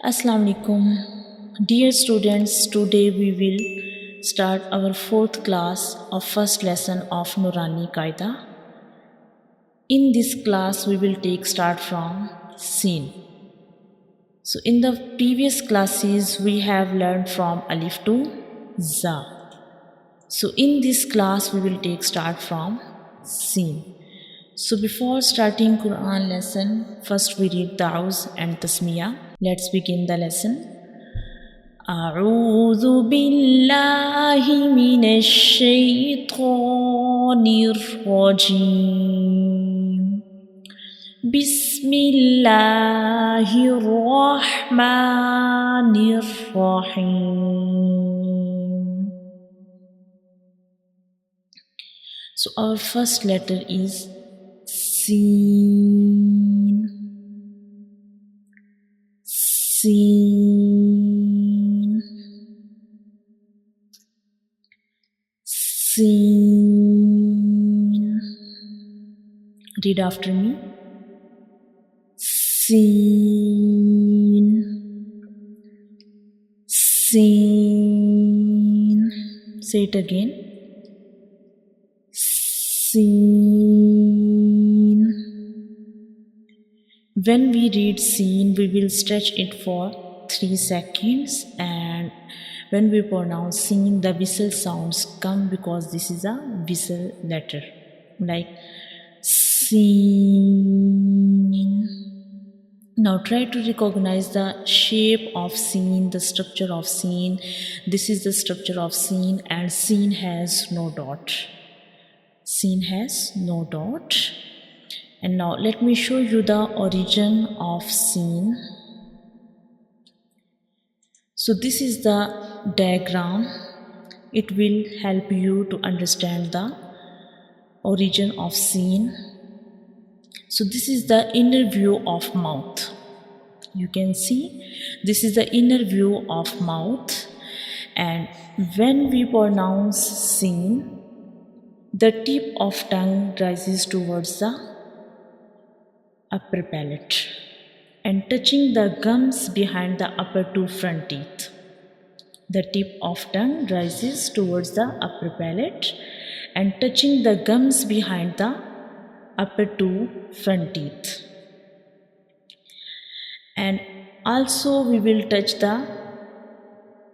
Assalamu alaikum. Dear students, today we will start our fourth class of first lesson of Noorani Qaida. In this class we will take start from Sin. So in the previous classes we have learned from Alif to Za. So in this class we will take start from Sin. So before starting Quran lesson, first we read Da'uz and Tasmiyah. Let's begin the lesson. أعوذ بالله من الشيطان الرجيم بسم الله الرحمن الرحيم. So our first letter is Sin. Sin. Sin. Read after me. Sin. Sin. Say it again. Sin. When we read Sin, we will stretch it for 3 seconds, and when we pronounce Sin, the whistle sounds come because this is a whistle letter, like Sin. Now try to recognize the shape of Sin, the structure of Sin. This is the structure of Sin, and Sin has no dot. Sin has no dot. And now let me show you the origin of Sin. So this is the diagram. It will help you to understand the origin of Sin. So this is the inner view of mouth. You can see this is the inner view of mouth, and when we pronounce Sin, the tip of tongue rises towards the upper palate and touching the gums behind the upper 2 front teeth. The tip of tongue rises towards the upper palate and touching the gums behind the upper 2 front teeth. And also we will touch the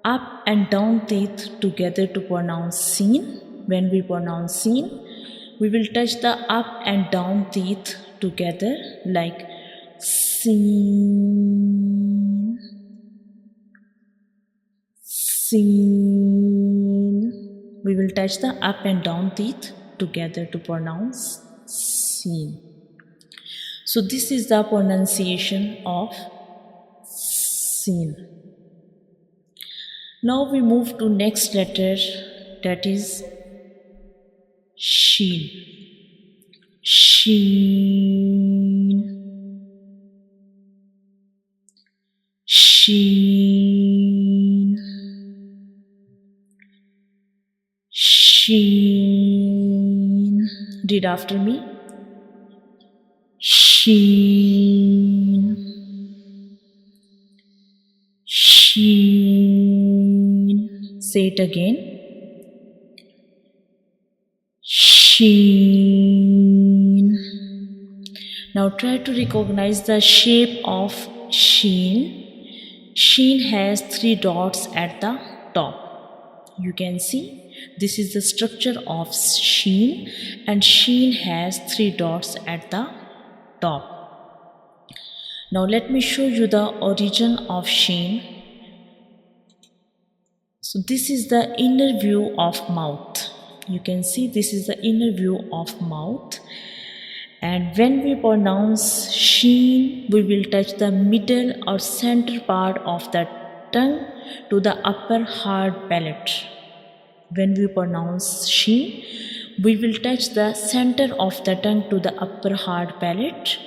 up and down teeth together to pronounce Sin. When we pronounce Sin, we will touch the up and down teeth together like Sin. Sin. We will touch the up and down teeth together to pronounce Sin. So this is the pronunciation of Sin. Now we move to next letter, that is Sheen. Sheen. Sheen. Sheen. Read after me. Sheen. Sheen. Say it again. Sheen. Now try to recognize the shape of Sheen. Sheen has 3 dots at the top. You can see this is the structure of Sheen, and Sheen has 3 dots at the top. Now let me show you the origin of Sheen. So this is the inner view of mouth. You can see this is the inner view of mouth, and when we pronounce Sheen, we will touch the middle or center part of the tongue to the upper hard palate. When we pronounce Sheen, we will touch the center of the tongue to the upper hard palate.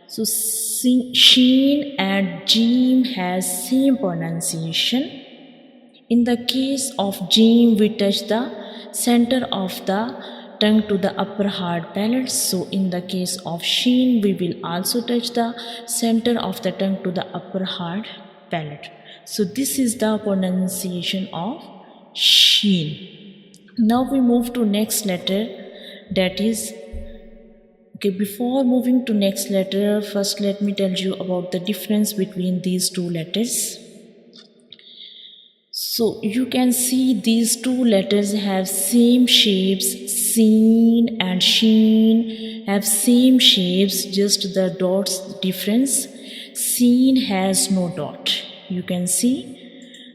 So Sheen and Jeem has same pronunciation. In the case of Jeem, we touch the center of the tongue to the upper hard palate. So in the case of Sheen, we will also touch the center of the tongue to the upper hard palate. So this is the pronunciation of sheen. Now we move to next letter, that is, okay, before moving to next letter, first let me tell you about the difference between these two letters. So you can see these two letters have same shapes, seen and sheen have same shapes, just the dots difference. Seen has no dot. You can see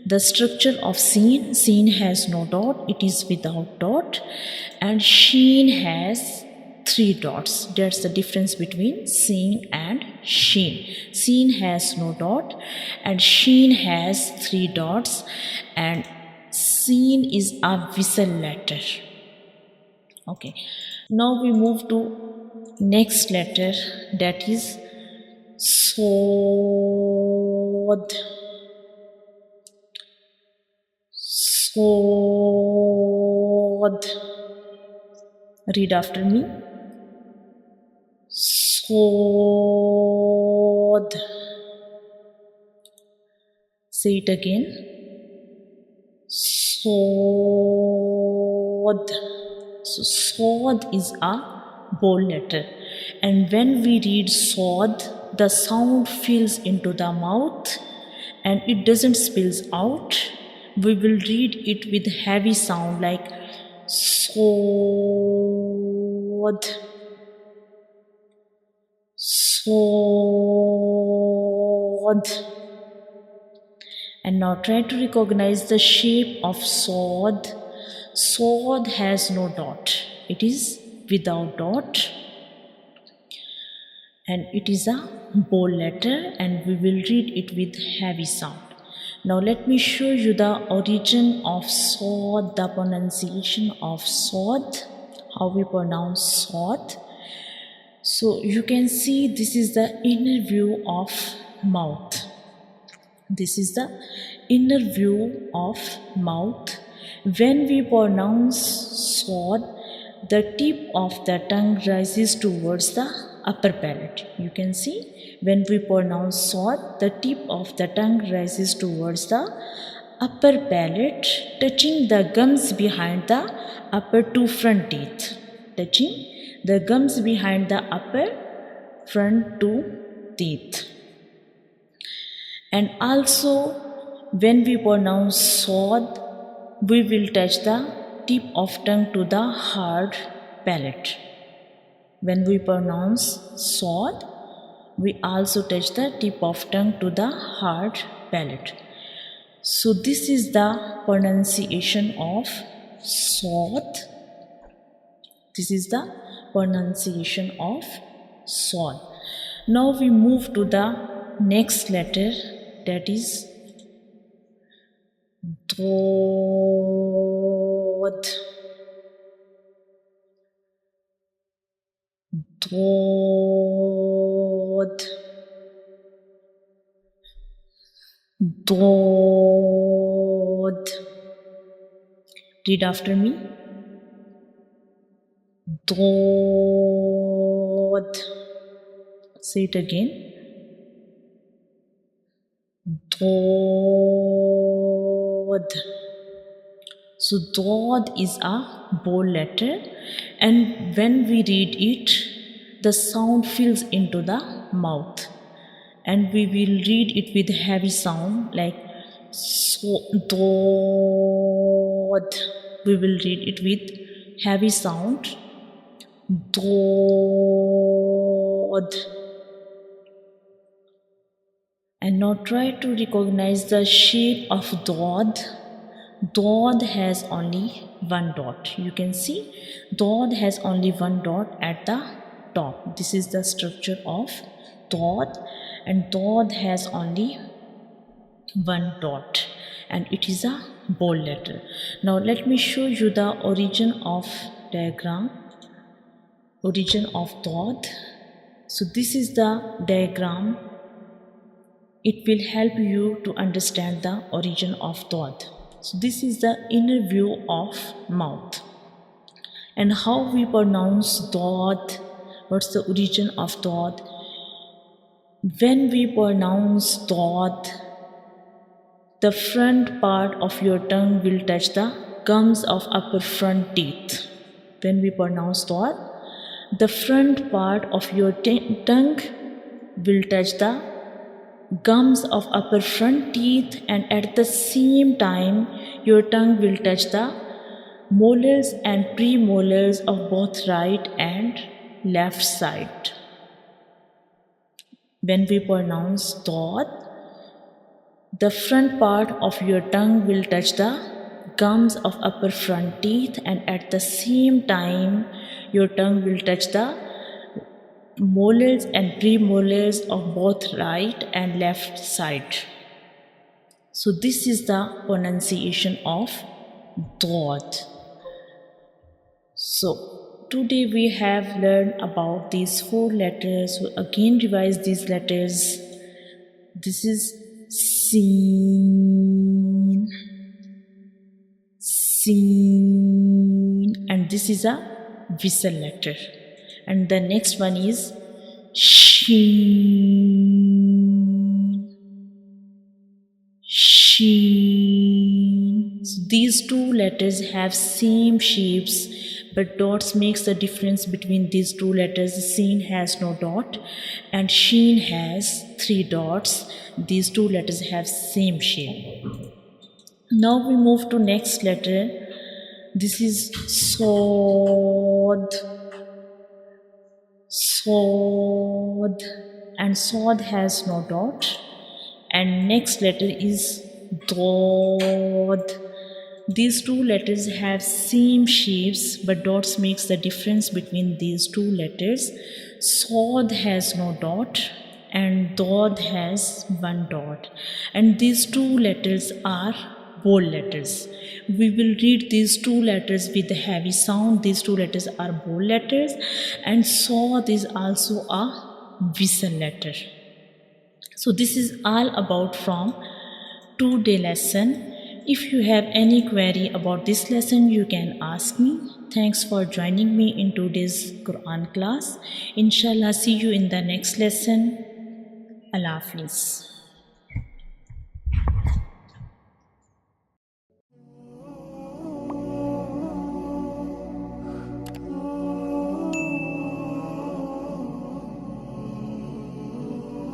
the structure of seen has no dot, it is without dot, and sheen has three dots. That's the difference between seen and sheen. Seen has no dot and sheen has three dots, and seen is a whistle letter. Okay, now we move to next letter, that is sword. Sword. Read after me. Sword. Say it again. Sword. So sword is a bold letter, and when we read sword, the sound fills into the mouth and it doesn't spills out. We will read it with heavy sound like sword, sword. And now try to recognize the shape of sword. Sword has no dot. It is without dot. And it is a bold letter, and we will read it with heavy sound. Now let me show you the origin of sword, the pronunciation of sword, how we pronounce sword. So you can see this is the inner view of mouth. This is the inner view of mouth. When we pronounce sword, the tip of the tongue rises towards the upper palate. You can see when we pronounce sword, the tip of the tongue rises towards the upper palate, touching the gums behind the upper two front teeth. Touching the gums behind the upper front two teeth. And also when we pronounce sword, we will touch the tip of tongue to the hard palate. When we pronounce sword, we also touch the tip of tongue to the hard palate. So this is the pronunciation of sword. This is the pronunciation of sword. Now we move to the next letter, that is dod. Dod. Dod. Read after me. Dod. Say it again. Dod. So dod is a bold letter, and when we read it, the sound fills into the mouth, and we will read it with heavy sound like so dod. We will read it with heavy sound dod. And now try to recognize the shape of dod. Dod has only one dot. You can see dod has only one dot at the top. This is the structure of dod, and dod has only one dot, and it is a bold letter. Now let me show you the origin of diagram, origin of dod. So this is the diagram. It will help you to understand the origin of dod. So this is the inner view of mouth. And how we pronounce dod, what's the origin of dod? When we pronounce dod, the front part of your tongue will touch the gums of upper front teeth. When we pronounce dot, the front part of your tongue will touch the gums of upper front teeth, and at the same time your tongue will touch the molars and premolars of both right and left side. When we pronounce dot, the front part of your tongue will touch the gums of upper front teeth, and at the same time your tongue will touch the molars and premolars of both right and left side. So this is the pronunciation of dot. So today we have learned about these 4 letters. So again revise these letters. This is seen, seen, and this is a whistle letter. And the next one is sheen, sheen. So these 2 letters have same shapes, but dots makes the difference between these 2 letters. Seen has no dot and sheen has 3 dots. These 2 letters have same shape. Now we move to next letter. This is sod, sod, and sod has no dot. And next letter is dod. These 2 letters have same shapes, but dots makes the difference between these 2 letters. Sod has no dot and dod has 1 dot, and these 2 letters are bold letters. We will read these 2 letters with a heavy sound. These 2 letters are bold letters, and sod is also a whistle letter. So this is all about from today lesson. If you have any query about this lesson, you can ask me. Thanks for joining me in today's Quran class. Inshallah, see you in the next lesson. Allah Hafiz.